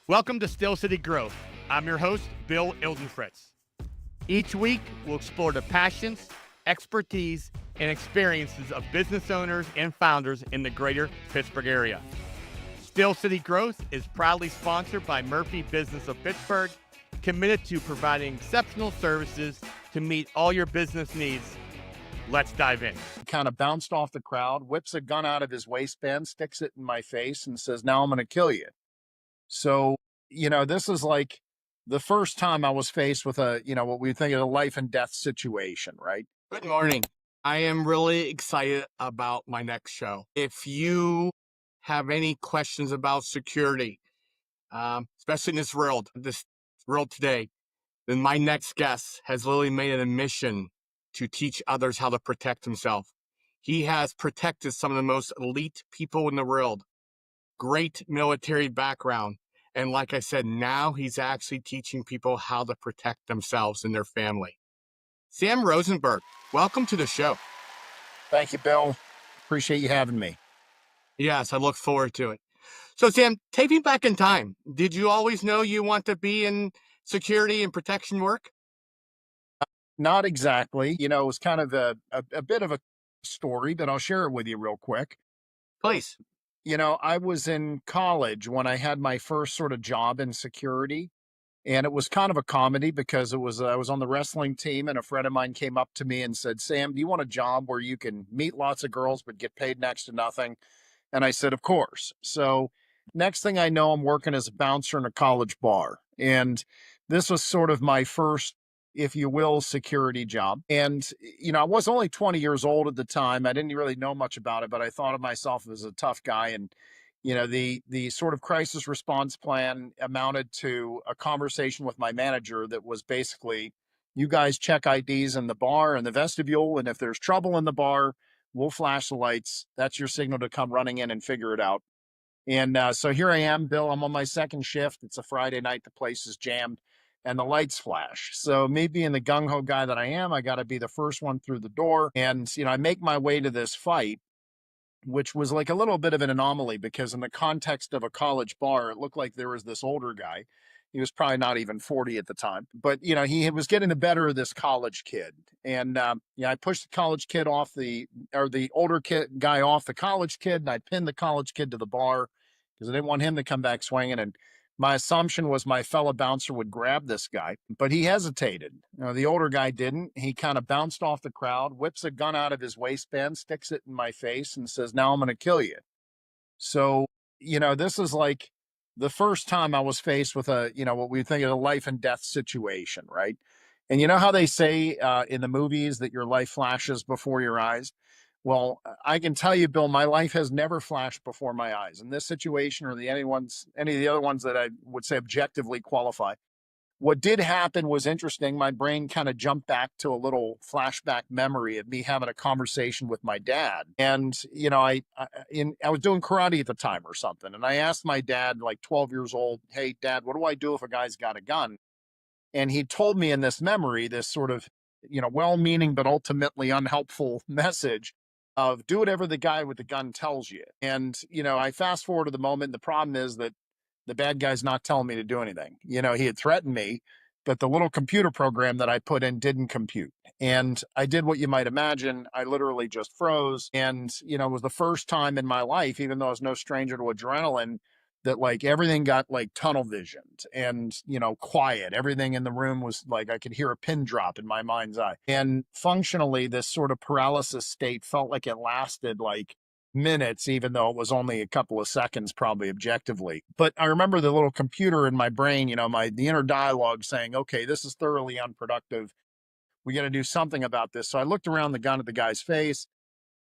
Welcome to Still City Growth. I'm your host, Bill Ildenfritz. Each week, we'll explore the passions, expertise, and experiences of business owners and founders in the greater Pittsburgh area. Still City Growth is proudly sponsored by Murphy Business of Pittsburgh, committed to providing exceptional services to meet all your business needs. Let's dive in. Kind of bounced off the crowd, whips a gun out of his waistband, sticks it in my face, and says, "Now I'm going to kill you." So, this is like the first time I was faced with what we think of a life and death situation, right? Good morning. I am really excited about my next show. If you have any questions about security, especially in this world today, then my next guest has literally made it a mission to teach others how to protect himself. He has protected some of the most elite people in the world, great military background. And like I said, now he's actually teaching people how to protect themselves and their family. Sam Rosenberg, welcome to the show. Thank you, Bill. Appreciate you having me. Yes, I look forward to it. So, Sam, take me back in time. Did you always know you want to be in security and protection work? Not exactly. It was kind of a bit of a story, but I'll share it with you real quick. Please. I was in college when I had my first sort of job in security. And it was kind of a comedy because I was on the wrestling team, and a friend of mine came up to me and said, "Sam, do you want a job where you can meet lots of girls but get paid next to nothing?" And I said, "Of course." So next thing I know, I'm working as a bouncer in a college bar. And this was sort of my first, if you will, security job. And, I was only 20 years old at the time. I didn't really know much about it, but I thought of myself as a tough guy. And, the sort of crisis response plan amounted to a conversation with my manager that was basically, you guys check IDs in the bar and the vestibule. And if there's trouble in the bar, we'll flash the lights. That's your signal to come running in and figure it out. And so here I am, Bill. I'm on my second shift. It's a Friday night. The place is jammed and the lights flash. So me being the gung ho guy that I am, I got to be the first one through the door. And, I make my way to this fight, which was like a little bit of an anomaly because in the context of a college bar, it looked like there was this older guy. He was probably not even 40 at the time, but he was getting the better of this college kid. And I pushed the college kid or the older kid guy off the college kid, and I pinned the college kid to the bar because I didn't want him to come back swinging. And my assumption was my fellow bouncer would grab this guy, but he hesitated. The older guy didn't. He kind of bounced off the crowd, whips a gun out of his waistband, sticks it in my face, and says, "Now I'm going to kill you." So, this is like the first time I was faced with what we think of a life and death situation, right? And you know how they say in the movies that your life flashes before your eyes? Well, I can tell you, Bill, my life has never flashed before my eyes. In this situation or any of the other ones that I would say objectively qualify. What did happen was interesting. My brain kind of jumped back to a little flashback memory of me having a conversation with my dad. And, I was doing karate at the time or something. And I asked my dad, like 12 years old, "Hey, Dad, what do I do if a guy's got a gun?" And he told me in this memory, this sort of, well-meaning but ultimately unhelpful message of do whatever the guy with the gun tells you. And, I fast forward to the moment. The problem is that the bad guy's not telling me to do anything. He had threatened me, but the little computer program that I put in didn't compute. And I did what you might imagine. I literally just froze. And, it was the first time in my life, even though I was no stranger to adrenaline, that like everything got like tunnel visioned and, quiet. Everything in the room was like I could hear a pin drop in my mind's eye. And functionally, this sort of paralysis state felt like it lasted like minutes, even though it was only a couple of seconds, probably objectively. But I remember the little computer in my brain, the inner dialogue saying, "Okay, this is thoroughly unproductive. We got to do something about this." So I looked around the gun at the guy's face.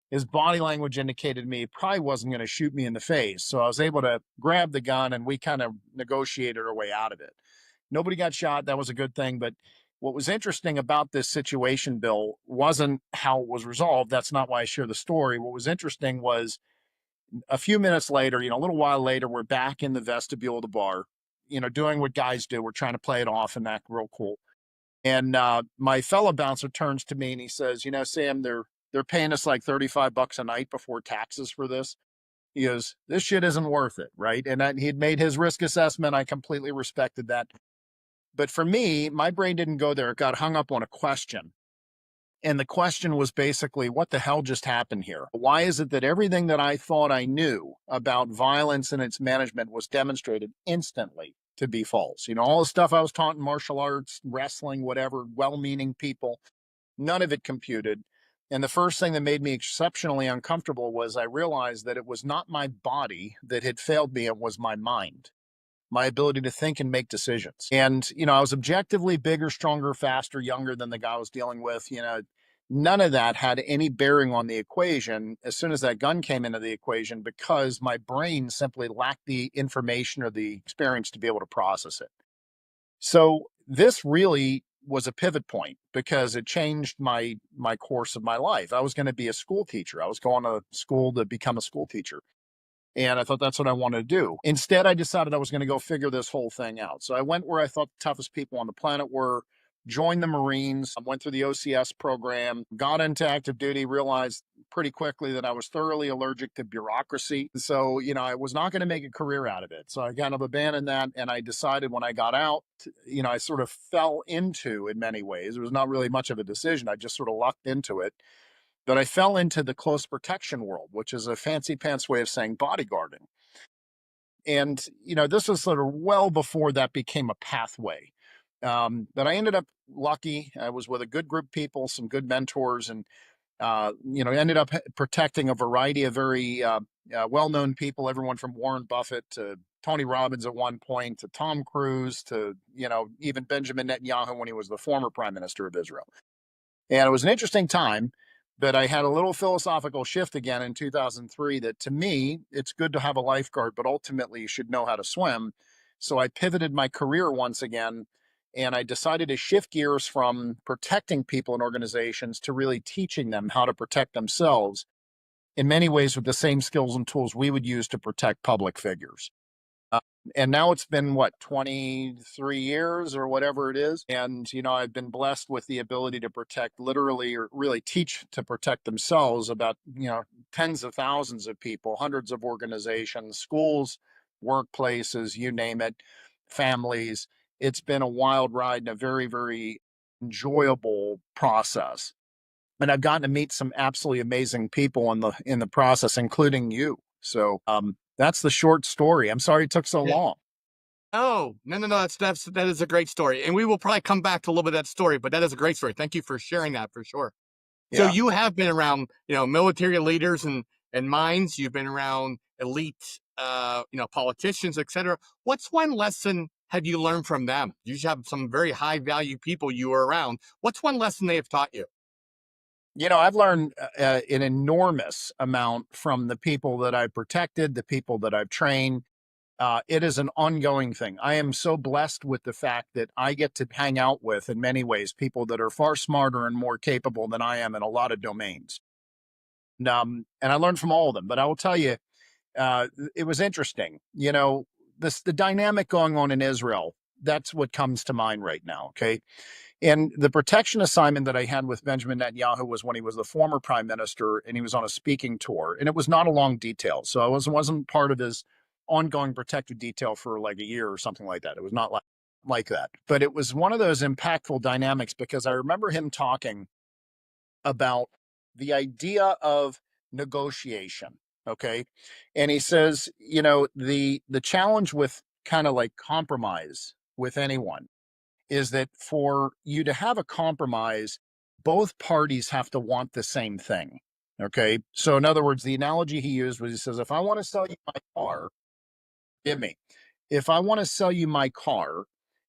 His body language indicated to me he probably wasn't going to shoot me in the face. So I was able to grab the gun and we kind of negotiated our way out of it. Nobody got shot. That was a good thing. But what was interesting about this situation, Bill, wasn't how it was resolved. That's not why I share the story. What was interesting was a few minutes later, a little while later, we're back in the vestibule of the bar, doing what guys do. We're trying to play it off and act real cool. And my fellow bouncer turns to me and he says, "Sam, they're paying us like $35 a night before taxes for this." He goes, this shit isn't worth it, right? And he'd made his risk assessment. I completely respected that. But for me, my brain didn't go there. It got hung up on a question. And the question was basically, what the hell just happened here? Why is it that everything that I thought I knew about violence and its management was demonstrated instantly to be false? You know, all the stuff I was taught in martial arts, wrestling, whatever, well meaning people, none of it computed. And the first thing that made me exceptionally uncomfortable was I realized that it was not my body that had failed me, it was my mind, my ability to think and make decisions. And, you know, I was objectively bigger, stronger, faster, younger than the guy I was dealing with. You know, none of that had any bearing on the equation as soon as that gun came into the equation, because my brain simply lacked the information or the experience to be able to process it. So this really was a pivot point because it changed my course of my life. I was going to be a school teacher. I was going to school to become a school teacher. And I thought that's what I wanted to do. Instead, I decided I was going to go figure this whole thing out. So I went where I thought the toughest people on the planet were, joined the Marines, went through the OCS program, got into active duty, realized pretty quickly that I was thoroughly allergic to bureaucracy. So, you know, I was not going to make a career out of it. So I kind of abandoned that. And I decided when I got out, you know, I sort of fell into, in many ways, it was not really much of a decision. I just sort of lucked into it. But I fell into the close protection world, which is a fancy pants way of saying bodyguarding. And, you know, this was sort of well before that became a pathway. But I ended up lucky. I was with a good group of people, some good mentors, and, you know, ended up protecting a variety of very well known people, everyone from Warren Buffett to Tony Robbins at one point, to Tom Cruise, to, you know, even Benjamin Netanyahu when he was the former prime minister of Israel. And it was an interesting time, but I had a little philosophical shift again in 2003 that, to me, it's good to have a lifeguard, but ultimately you should know how to swim. So I pivoted my career once again, and I decided to shift gears from protecting people and organizations to really teaching them how to protect themselves, in many ways with the same skills and tools we would use to protect public figures. And now it's been what, 23 years or whatever it is. And, you know, I've been blessed with the ability to protect, literally, or really teach to protect themselves, about, you know, tens of thousands of people, hundreds of organizations, schools, workplaces, you name it, families. It's been a wild ride and a very, very enjoyable process. And I've gotten to meet some absolutely amazing people in the process, including you. So that's the short story. I'm sorry it took so Yeah. long. Oh, no. That is a great story. And we will probably come back to a little bit of that story, but that is a great story. Thank you for sharing that, for sure. So Yeah. you have been around, you know, military leaders and minds. You've been around elite, you know, politicians, etc. What's one lesson have you learned from them? You have some very high value people you were around. What's one lesson they have taught you? You know, I've learned an enormous amount from the people that I've protected, the people that I've trained. It is an ongoing thing. I am so blessed with the fact that I get to hang out with, in many ways, people that are far smarter and more capable than I am in a lot of domains. And I learned from all of them. But I will tell you, it was interesting. You know, the dynamic going on in Israel. That's what comes to mind right now. Okay. And the protection assignment that I had with Benjamin Netanyahu was when he was the former prime minister and he was on a speaking tour. And it was not a long detail. So I wasn't part of his ongoing protective detail for like a year or something like that. It was not like that. But it was one of those impactful dynamics because I remember him talking about the idea of negotiation. Okay. And he says, you know, the challenge with kind of like compromise with anyone is that for you to have a compromise, both parties have to want the same thing. Okay. So, in other words, the analogy he used was, he says, if I want to sell you my car, give me. If I want to sell you my car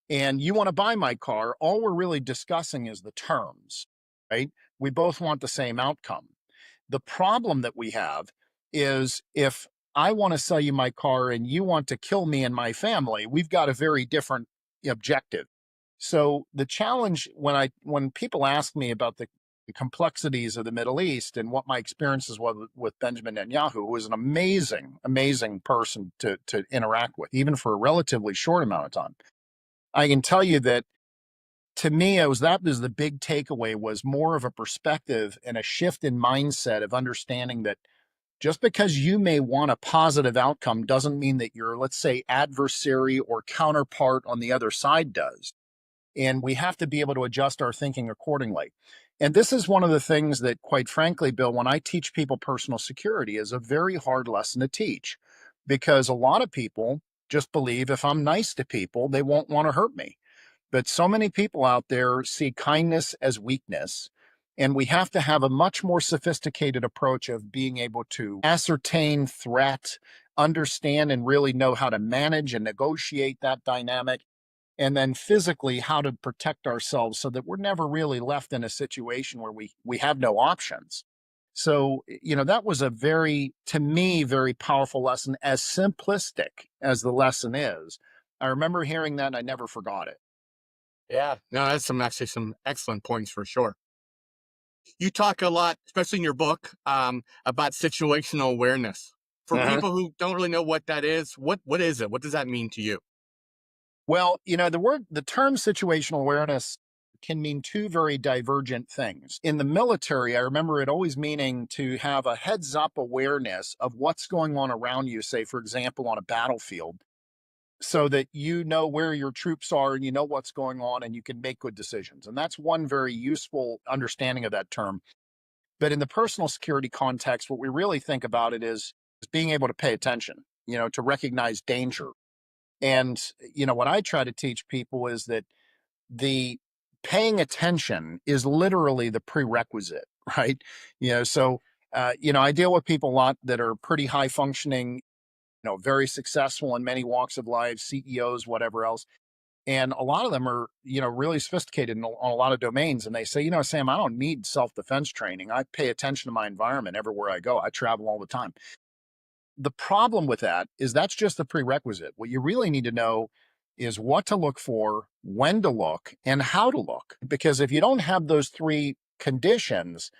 and you want to buy my car, all we're really discussing is the terms, right? We both want the same outcome. The problem that we have is, if I want to sell you my car and you want to kill me and my family, we've got a very different objective. So the challenge, when people ask me about the complexities of the Middle East and what my experiences was with Benjamin Netanyahu, who was an amazing, amazing person to interact with, even for a relatively short amount of time, I can tell you that, to me, that was the big takeaway, was more of a perspective and a shift in mindset of understanding that Just because you may want a positive outcome doesn't mean that your, let's say, adversary or counterpart on the other side does. And we have to be able to adjust our thinking accordingly. And this is one of the things that, quite frankly, Bill, when I teach people personal security, is a very hard lesson to teach, because a lot of people just believe if I'm nice to people, they won't want to hurt me. But so many people out there see kindness as weakness. And we have to have a much more sophisticated approach of being able to ascertain threat, understand and really know how to manage and negotiate that dynamic, and then physically how to protect ourselves so that we're never really left in a situation where we have no options. So, that was a very, to me, very powerful lesson, as simplistic as the lesson is. I remember hearing that and I never forgot it. Yeah. No, that's some excellent points for sure. You talk a lot, especially in your book, about situational awareness. For Uh-huh. people who don't really know what that is, what is it? What does that mean to you? Well, the term situational awareness can mean two very divergent things. In the military, I remember it always meaning to have a heads up awareness of what's going on around you, say, for example, on a battlefield, so that you know where your troops are and you know what's going on and you can make good decisions. And that's one very useful understanding of that term. But in the personal security context, what we really think about it is being able to pay attention, to recognize danger. And, what I try to teach people is that the paying attention is literally the prerequisite, right? I deal with people a lot that are pretty high functioning, very successful in many walks of life, CEOs, whatever else. And a lot of them are, really sophisticated on a lot of domains. And they say, Sam, I don't need self defense training. I pay attention to my environment everywhere I go. I travel all the time. The problem with that is that's just the prerequisite. What you really need to know is what to look for, when to look, and how to look. Because if you don't have those three conditions,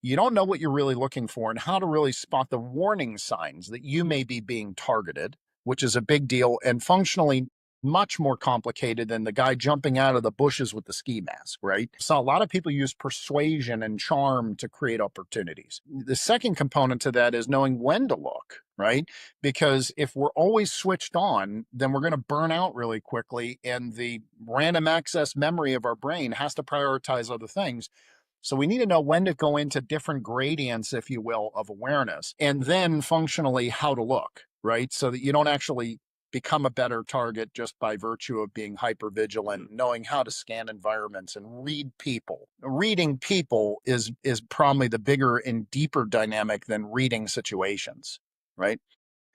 you don't know what you're really looking for and how to really spot the warning signs that you may be being targeted, which is a big deal and functionally much more complicated than the guy jumping out of the bushes with the ski mask, right? So a lot of people use persuasion and charm to create opportunities. The second component to that is knowing when to look, right? Because if we're always switched on, then we're going to burn out really quickly and the random access memory of our brain has to prioritize other things. So we need to know when to go into different gradients, if you will, of awareness, and then functionally how to look, right? So that you don't actually become a better target just by virtue of being hyper vigilant, knowing how to scan environments and read people. Reading people is probably the bigger and deeper dynamic than reading situations, right?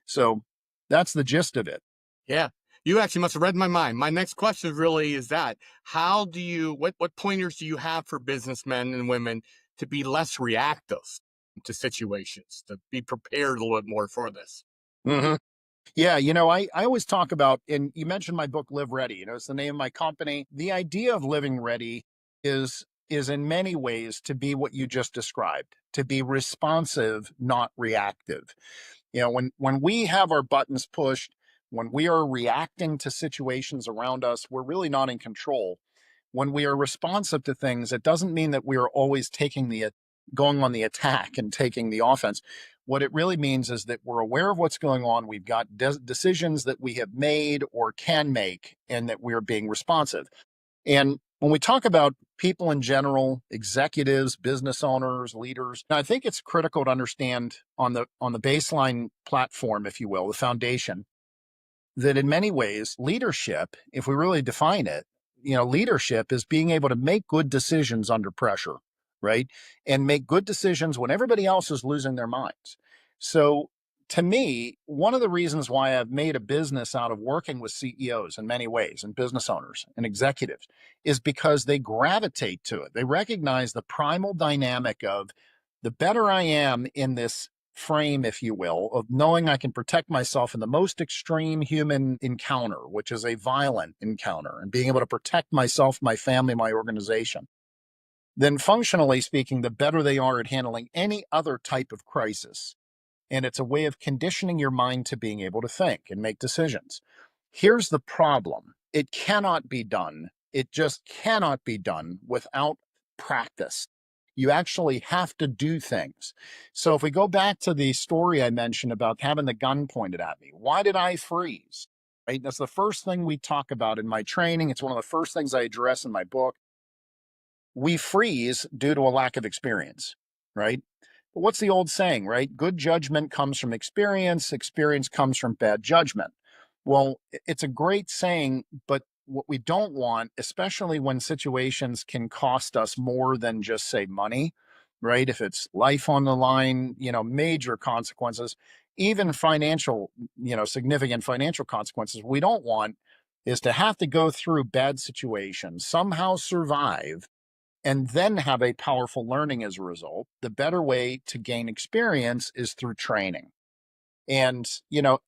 So that's the gist of it. Yeah. You actually must have read my mind. My next question really is that what pointers do you have for businessmen and women to be less reactive to situations, to be prepared a little bit more for this? Mhm. Yeah, I always talk about, and you mentioned my book, Live Ready. It's the name of my company. The idea of living ready is in many ways to be what you just described, to be responsive, not reactive. When we have our buttons pushed, when we are reacting to situations around us, we're really not in control. When we are responsive to things, it doesn't mean that we are always going on the attack and taking the offense. What it really means is that we're aware of what's going on. We've got decisions that we have made or can make, and that we're being responsive. And when we talk about people in general, executives, business owners, leaders, I think it's critical to understand on the baseline platform, if you will, the foundation, that in many ways, leadership, if we really define it, leadership is being able to make good decisions under pressure, right? And make good decisions when everybody else is losing their minds. So, to me, one of the reasons why I've made a business out of working with CEOs in many ways and business owners and executives is because they gravitate to it. They recognize the primal dynamic of the better I am in this frame, if you will, of knowing I can protect myself in the most extreme human encounter, which is a violent encounter, and being able to protect myself, my family, my organization, then functionally speaking, the better they are at handling any other type of crisis. And it's a way of conditioning your mind to being able to think and make decisions. Here's the problem: it cannot be done. It just cannot be done without practice. You actually have to do things. So if we go back to the story I mentioned about having the gun pointed at me, why did I freeze? Right? That's the first thing we talk about in my training. It's one of the first things I address in my book. We freeze due to a lack of experience, right? But what's the old saying, right? Good judgment comes from experience, experience comes from bad judgment. Well, it's a great saying, but what we don't want, especially when situations can cost us more than just say money, right? If it's life on the line, major consequences, even financial, significant financial consequences, we don't want is to have to go through bad situations, somehow survive, and then have a powerful learning as a result. The better way to gain experience is through training. And,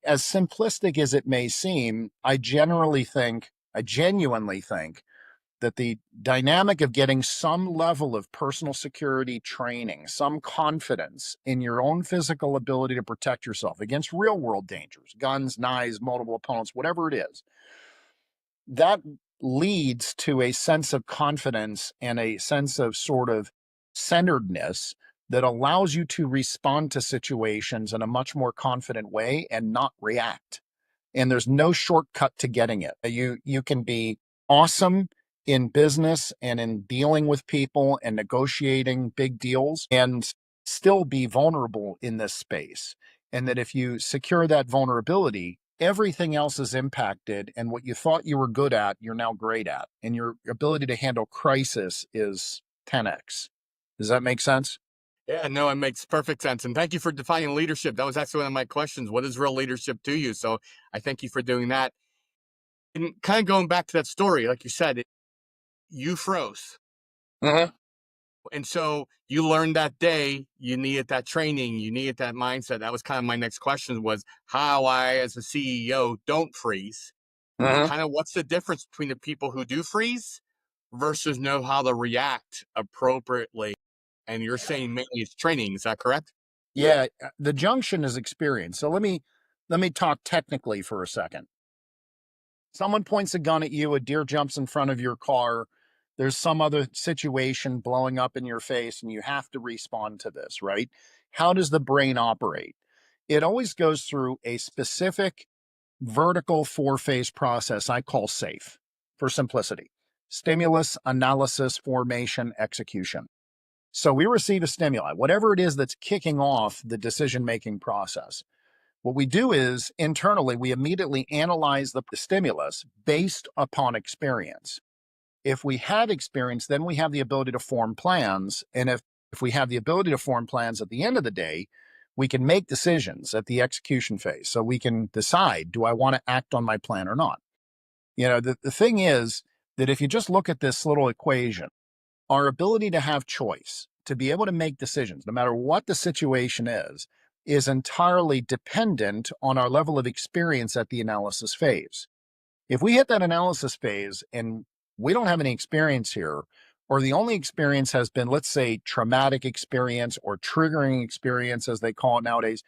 as simplistic as it may seem, I genuinely think that the dynamic of getting some level of personal security training, some confidence in your own physical ability to protect yourself against real world dangers, guns, knives, multiple opponents, whatever it is, that leads to a sense of confidence and a sense of sort of centeredness that allows you to respond to situations in a much more confident way and not react. And there's no shortcut to getting it. You can be awesome in business and in dealing with people and negotiating big deals and still be vulnerable in this space. And that if you secure that vulnerability, everything else is impacted. And what you thought you were good at, you're now great at. And your ability to handle crisis is 10x. Does that make sense? Yeah, no, it makes perfect sense. And thank you for defining leadership. That was actually one of my questions. What is real leadership to you? So I thank you for doing that. And kind of going back to that story, like you said, you froze. Uh-huh. And so you learned that day, you needed that training, you needed that mindset. That was kind of my next question was how I, as a CEO, don't freeze. And Uh-huh. kind of what's the difference between the people who do freeze versus know how to react appropriately. And you're saying mainly it's training. Is that correct? Yeah, the junction is experience. So let me talk technically for a second. Someone points a gun at you, a deer jumps in front of your car, there's some other situation blowing up in your face, and you have to respond to this, right? How does the brain operate? It always goes through a specific vertical four-phase process I call SAFE for simplicity: stimulus, analysis, formation, execution. So we receive a stimuli, whatever it is that's kicking off the decision-making process. What we do is internally, we immediately analyze the stimulus based upon experience. If we have experience, then we have the ability to form plans. And if we have the ability to form plans at the end of the day, we can make decisions at the execution phase. So we can decide, do I want to act on my plan or not? The thing is that if you just look at this little equation, our ability to have choice, to be able to make decisions, no matter what the situation is entirely dependent on our level of experience at the analysis phase. If we hit that analysis phase and we don't have any experience here, or the only experience has been, let's say, traumatic experience or triggering experience, as they call it nowadays,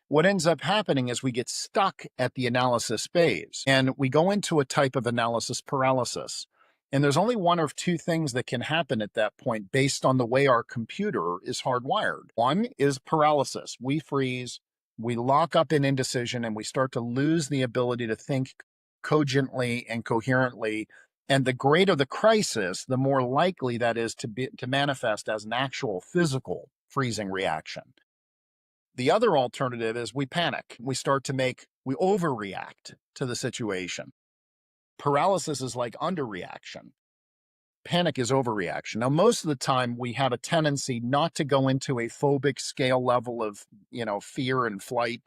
what ends up happening is we get stuck at the analysis phase and we go into a type of analysis paralysis. And there's only one of two things that can happen at that point based on the way our computer is hardwired. One is paralysis. We freeze, we lock up in indecision, and we start to lose the ability to think cogently and coherently. And the greater the crisis, the more likely that is to manifest as an actual physical freezing reaction. The other alternative is we panic. We overreact to the situation. Paralysis is like underreaction. Panic is overreaction. Now, most of the time we have a tendency not to go into a phobic scale level of, fear and flight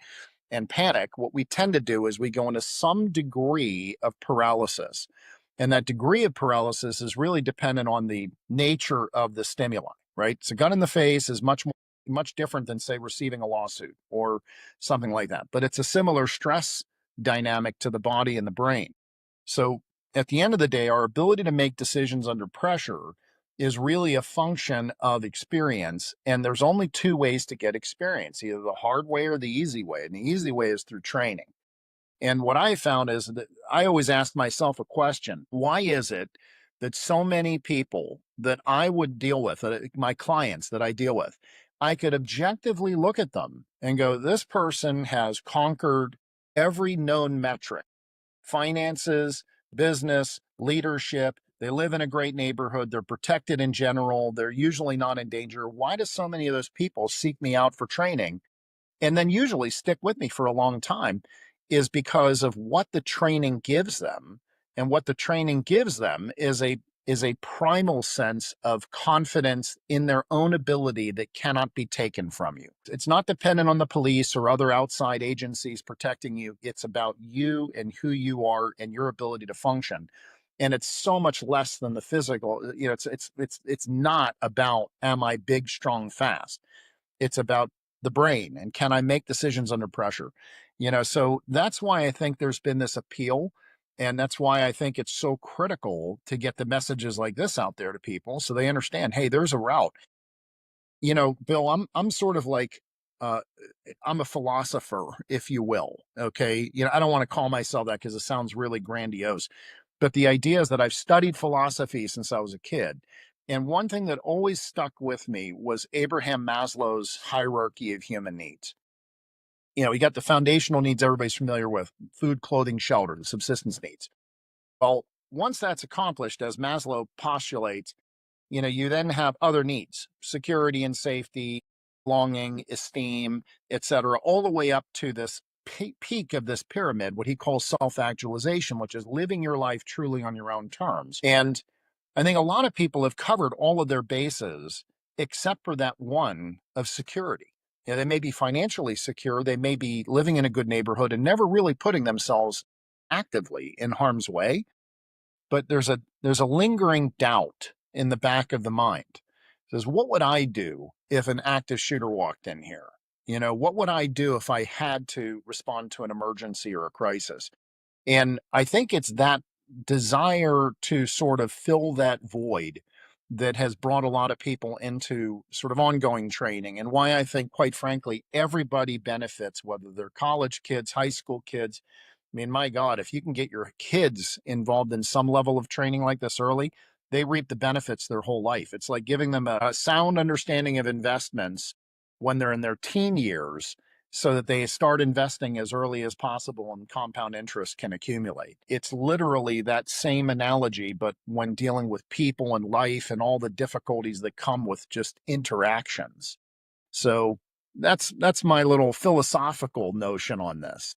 and panic. What we tend to do is we go into some degree of paralysis. And that degree of paralysis is really dependent on the nature of the stimuli, right? So gun in the face is much different than, say, receiving a lawsuit or something like that. But it's a similar stress dynamic to the body and the brain. So at the end of the day, our ability to make decisions under pressure is really a function of experience. And there's only two ways to get experience, either the hard way or the easy way. And the easy way is through training. And what I found is that I always ask myself a question: why is it that so many people that I would deal with, my clients that I deal with, I could objectively look at them and go, this person has conquered every known metric: finances, business, leadership. They live in a great neighborhood. They're protected in general. They're usually not in danger. Why do so many of those people seek me out for training and then usually stick with me for a long time? Is because of what the training gives them. And what the training gives them is a primal sense of confidence in their own ability that cannot be taken from you. It's not dependent on the police or other outside agencies protecting you. It's about you and who you are and your ability to function. And it's so much less than the physical. It's not about, am I big, strong, fast? It's about the brain and can I make decisions under pressure? So that's why I think there's been this appeal. And that's why I think it's so critical to get the messages like this out there to people so they understand, hey, there's a route. Bill, I'm sort of like uh I'm a philosopher, if you will. Okay. I don't want to call myself that because it sounds really grandiose. But the idea is that I've studied philosophy since I was a kid. And one thing that always stuck with me was Abraham Maslow's hierarchy of human needs. You got the foundational needs everybody's familiar with: food, clothing, shelter, the subsistence needs. Well, once that's accomplished, as Maslow postulates, you then have other needs: security and safety, longing, esteem, etc., all the way up to this peak of this pyramid, what he calls self-actualization, which is living your life truly on your own terms. And I think a lot of people have covered all of their bases except for that one of security. They may be financially secure, they may be living in a good neighborhood and never really putting themselves actively in harm's way, but there's a lingering doubt in the back of the mind. It says, what would I do if an active shooter walked in here? What would I do if I had to respond to an emergency or a crisis? And I think it's that desire to sort of fill that void that has brought a lot of people into sort of ongoing training, and why I think, quite frankly, everybody benefits, whether they're college kids, high school kids. I mean, my God, if you can get your kids involved in some level of training like this early, they reap the benefits their whole life. It's like giving them a sound understanding of investments when they're in their teen years so that they start investing as early as possible and compound interest can accumulate. It's literally that same analogy, but when dealing with people and life and all the difficulties that come with just interactions. So that's my little philosophical notion on this.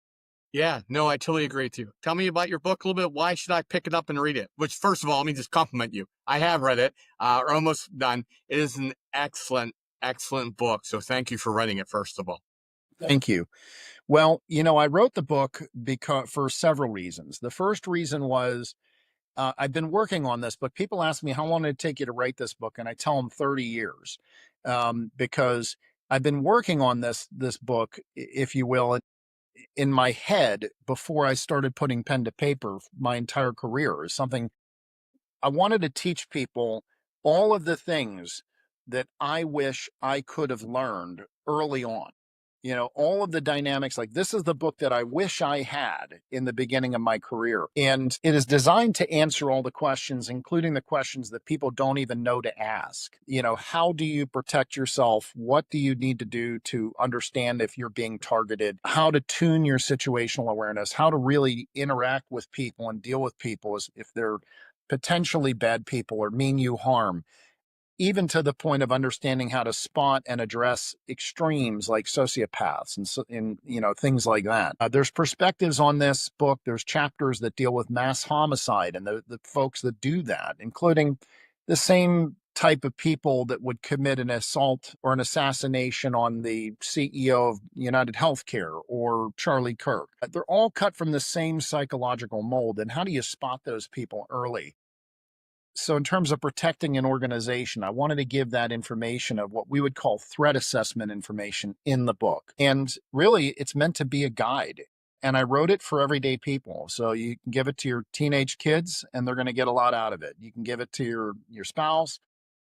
Yeah, no, I totally agree with you. Tell me about your book a little bit. Why should I pick it up and read it? Which, first of all, let me just compliment you. I have read it, or almost done. It is an excellent, excellent book. So thank you for writing it, first of all. Thank you. Well, I wrote the book because for several reasons. The first reason was I've been working on this, but people ask me how long did it take you to write this book, and I tell them 30 years, because I've been working on this book, if you will, in my head before I started putting pen to paper my entire career. Is something I wanted to teach people all of the things that I wish I could have learned early on. All of the dynamics. Like, this is the book that I wish I had in the beginning of my career. And it is designed to answer all the questions, including the questions that people don't even know to ask. How do you protect yourself? What do you need to do to understand if you're being targeted? How to tune your situational awareness? How to really interact with people and deal with people as if they're potentially bad people or mean you harm, even to the point of understanding how to spot and address extremes like sociopaths and things like that. There's perspectives on this book. There's chapters that deal with mass homicide and the folks that do that, including the same type of people that would commit an assault or an assassination on the CEO of United Healthcare or Charlie Kirk. They're all cut from the same psychological mold. And how do you spot those people early? So in terms of protecting an organization, I wanted to give that information of what we would call threat assessment information in the book. And really, it's meant to be a guide. And I wrote it for everyday people. So you can give it to your teenage kids and they're going to get a lot out of it. You can give it to your spouse.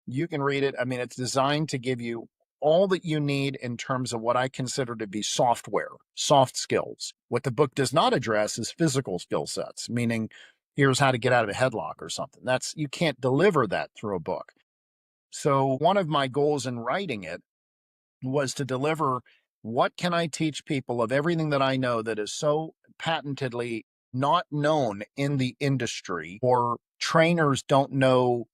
You can read it. I mean, it's designed to give you all that you need in terms of what I consider to be software, soft skills. What the book does not address is physical skill sets, meaning here's how to get out of a headlock or something. You can't deliver that through a book. So one of my goals in writing it was to deliver, what can I teach people of everything that I know that is so patentedly not known in the industry, or trainers don't know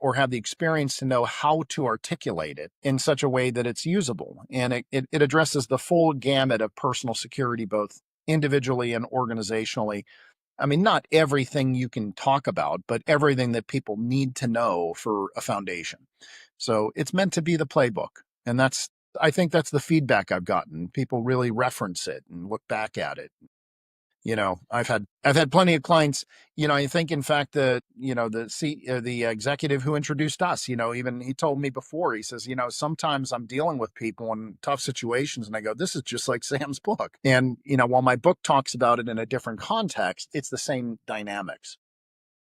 or have the experience to know how to articulate it in such a way that it's usable. And it addresses the full gamut of personal security, both individually and organizationally. I mean, not everything you can talk about, but everything that people need to know for a foundation. So it's meant to be the playbook. And I think that's the feedback I've gotten. People really reference it and look back at it. I've had plenty of clients. I think, in fact, the executive who introduced us, even he told me before, he says, sometimes I'm dealing with people in tough situations and I go, this is just like Sam's book. And, while my book talks about it in a different context, it's the same dynamics.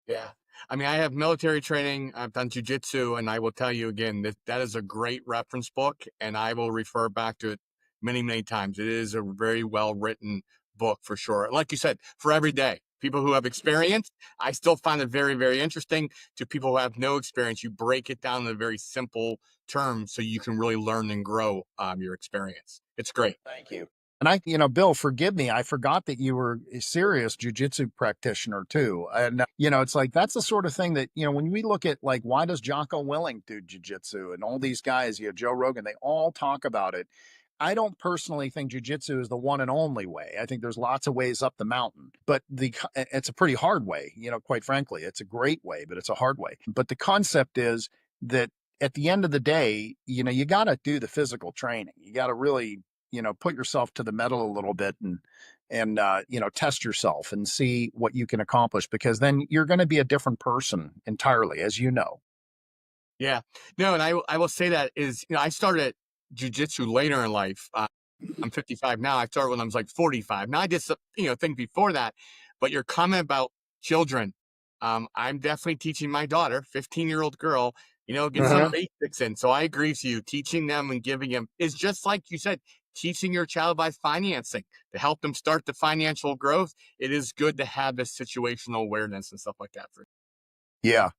Yeah. I mean, I have military training, I've done jujitsu, and I will tell you again that that is a great reference book, and I will refer back to it many, many times. It is a very well written book for sure. Like you said, for every day. People who have experience, I still find it very, very interesting. To people who have no experience, you break it down in a very simple terms so you can really learn and grow your experience. It's great. Thank you. And Bill, forgive me, I forgot that you were a serious jujitsu practitioner too. And, it's like, that's the sort of thing that, when we look at, like, why does Jocko Willing do jujitsu, and all these guys, Joe Rogan, they all talk about it. I don't personally think jujitsu is the one and only way. I think there's lots of ways up the mountain, but it's a pretty hard way, quite frankly. It's a great way, but it's a hard way. But the concept is that at the end of the day, you got to do the physical training. You got to really, put yourself to the metal a little bit, and test yourself and see what you can accomplish, because then you're going to be a different person entirely, as you know. Yeah. No, and I will say that is, I started jujitsu later in life. I'm 55 now. I started when I was like 45. Now I did some, things before that. But your comment about children, I'm definitely teaching my daughter, 15-year-old girl, get some basics in. So I agree with you. Teaching them and giving them is just like you said, teaching your child by financing to help them start the financial growth. It is good to have this situational awareness and stuff like that. Yeah.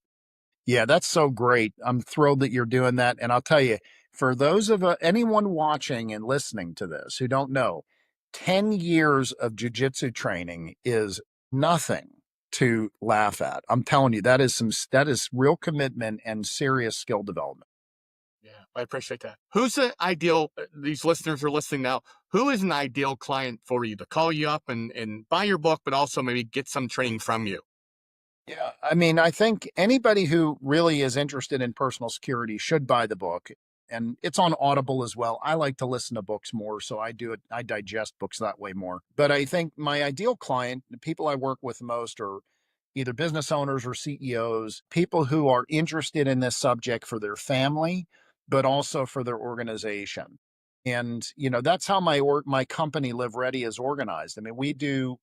Yeah, that's so great. I'm thrilled that you're doing that. And I'll tell you, for those of anyone watching and listening to this who don't know, 10 years of jujitsu training is nothing to laugh at. I'm telling you, that is real commitment and serious skill development. Yeah, I appreciate that. Who's the ideal, these listeners are listening now, who is an ideal client for you to call you up and buy your book, but also maybe get some training from you? Yeah, I mean, I think anybody who really is interested in personal security should buy the book. And it's on Audible as well. I like to listen to books more, so I do it. I digest books that way more. But I think my ideal client, the people I work with most, are either business owners or CEOs, people who are interested in this subject for their family, but also for their organization. And that's how my company Live Ready is organized. I mean, we do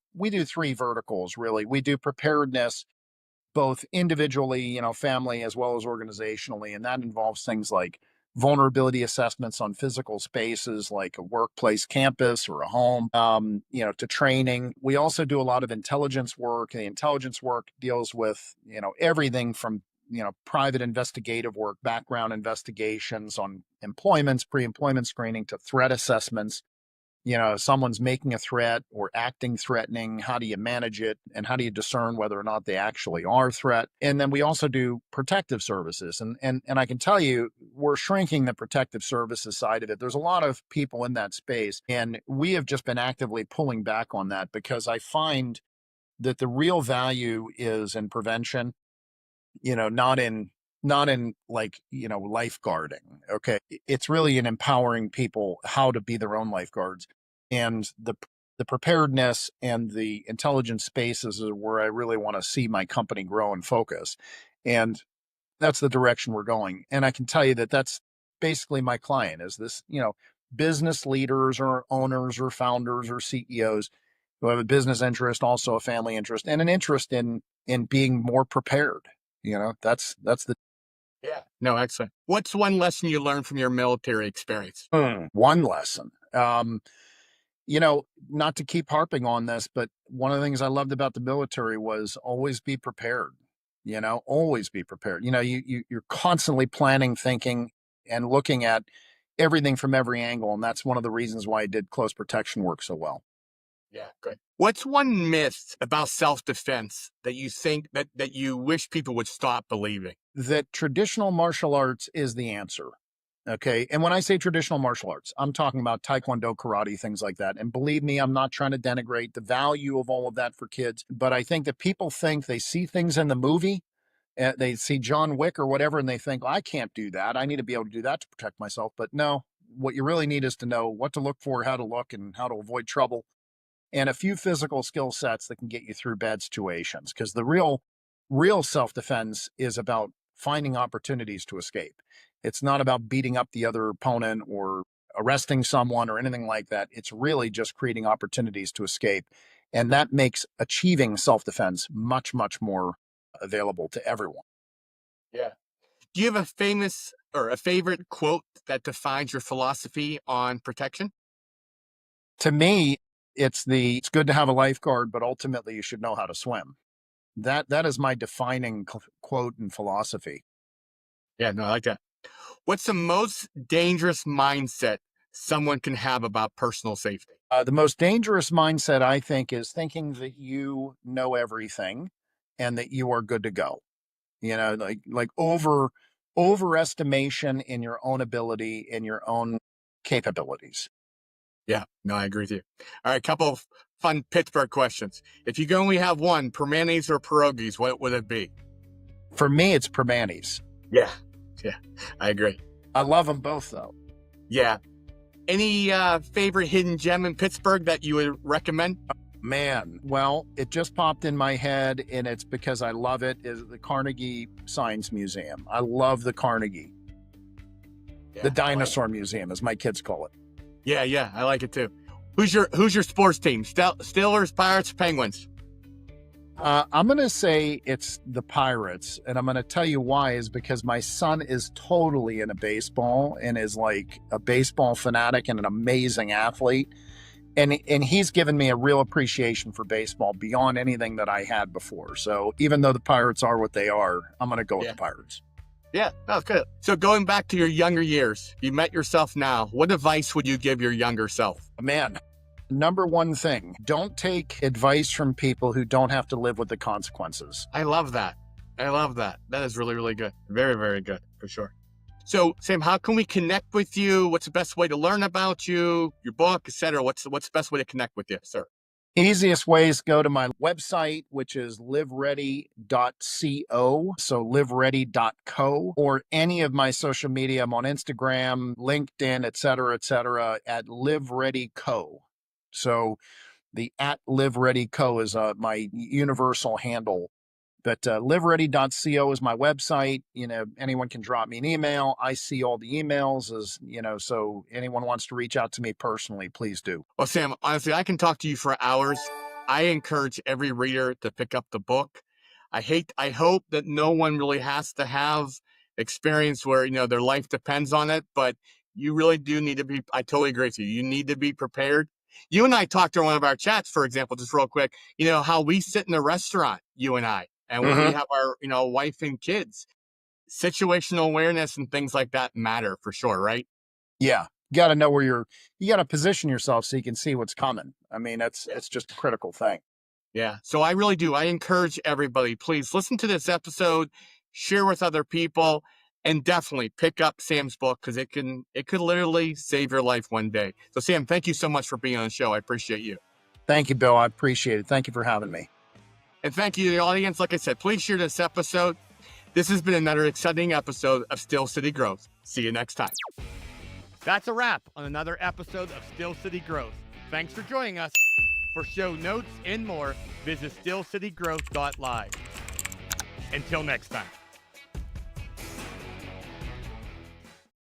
three verticals really. We do preparedness, both individually, family, as well as organizationally. And that involves things like vulnerability assessments on physical spaces like a workplace campus or a home, to training. We also do a lot of intelligence work. The intelligence work deals with, everything from, private investigative work, background investigations on employments, pre-employment screening, to threat assessments. If someone's making a threat or acting threatening, how do you manage it? And how do you discern whether or not they actually are a threat? And then we also do protective services. And I can tell you, we're shrinking the protective services side of it. There's a lot of people in that space. And we have just been actively pulling back on that, because I find that the real value is in prevention, not in like, lifeguarding. Okay. It's really in empowering people how to be their own lifeguards. And the preparedness and the intelligence spaces is where I really want to see my company grow and focus. And that's the direction we're going. And I can tell you that that's basically my client, is this, business leaders or owners or founders or CEOs who have a business interest, also a family interest, and an interest in being more prepared. That's the Yeah. No, excellent. What's one lesson you learned from your military experience? one lesson. You know, not to keep harping on this, but one of the things I loved about the military was always be prepared. Always be prepared. You're constantly planning, thinking, and looking at everything from every angle, and that's one of the reasons why I did close protection work so well. Yeah, good. What's one myth about self-defense that you think that you wish people would stop believing? That traditional martial arts is the answer. Okay. And when I say traditional martial arts, I'm talking about taekwondo, karate, things like that. And believe me, I'm not trying to denigrate the value of all of that for kids, but I think that people think they see things in the movie, they see John Wick or whatever, and they think, I can't do that. I need to be able to do that to protect myself. But no, what you really need is to know what to look for, how to look, and how to avoid trouble, and a few physical skill sets that can get you through bad situations. Because the real self-defense is about finding opportunities to escape. It's not about beating up the other opponent or arresting someone or anything like that. It's really just creating opportunities to escape. And that makes achieving self-defense much, much more available to everyone. Yeah. Do you have a famous or a favorite quote that defines your philosophy on protection? To me, it's good to have a lifeguard, but ultimately you should know how to swim. That is my defining quote and philosophy. Yeah, no, I like that. What's the most dangerous mindset someone can have about personal safety? The most dangerous mindset, I think, is thinking that you know everything and that you are good to go. Like overestimation in your own ability and your own capabilities. Yeah, no, I agree with you. All right, couple of fun Pittsburgh questions. If you could only have one, Permanis or pierogies, what would it be? For me, it's Permanis. Yeah, yeah, I agree. I love them both, though. Yeah. Any favorite hidden gem in Pittsburgh that you would recommend? Man, well, it just popped in my head, and it's because I love it, is the Carnegie Science Museum. I love the Carnegie. Yeah, The Dinosaur Museum, as my kids call it. Yeah, I like it too. Who's your sports team? Steelers, Pirates, Penguins? I'm going to say it's the Pirates, and I'm going to tell you why is because my son is totally into baseball and is like a baseball fanatic and an amazing athlete. And he's given me a real appreciation for baseball beyond anything that I had before. So even though the Pirates are what they are, I'm going to go with the Pirates. Yeah, that's good. So going back to your younger years, you met yourself now. What advice would you give your younger self? Man, number one thing, don't take advice from people who don't have to live with the consequences. I love that. That is really, really good. Very, very good, for sure. So, Sam, how can we connect with you? What's the best way to learn about you, your book, etc.? What's the best way to connect with you, sir? Easiest way is go to my website, which is liveready.co. So liveready.co, or any of my social media. I'm on Instagram, LinkedIn, et cetera, at livereadyco. So the at livereadyco is my universal handle. But liveready.co is my website. Anyone can drop me an email. I see all the emails so anyone wants to reach out to me personally, please do. Well, Sam, honestly, I can talk to you for hours. I encourage every reader to pick up the book. I hope that no one really has to have experience where, their life depends on it, but you really do need to be, I totally agree with you. You need to be prepared. You and I talked during one of our chats, for example, just real quick, how we sit in a restaurant, you and I. And when we have our, wife and kids, situational awareness and things like that matter for sure, right? Yeah. You got to know you got to position yourself so you can see what's coming. I mean, it's just a critical thing. Yeah. So I really do. I encourage everybody, please listen to this episode, share with other people, and definitely pick up Sam's book because it could literally save your life one day. So Sam, thank you so much for being on the show. I appreciate you. Thank you, Bill. I appreciate it. Thank you for having me. And thank you to the audience. Like I said, please share this episode. This has been another exciting episode of Steel City Growth. See you next time. That's a wrap on another episode of Steel City Growth. Thanks for joining us. For show notes and more, visit steelcitygrowth.live. Until next time.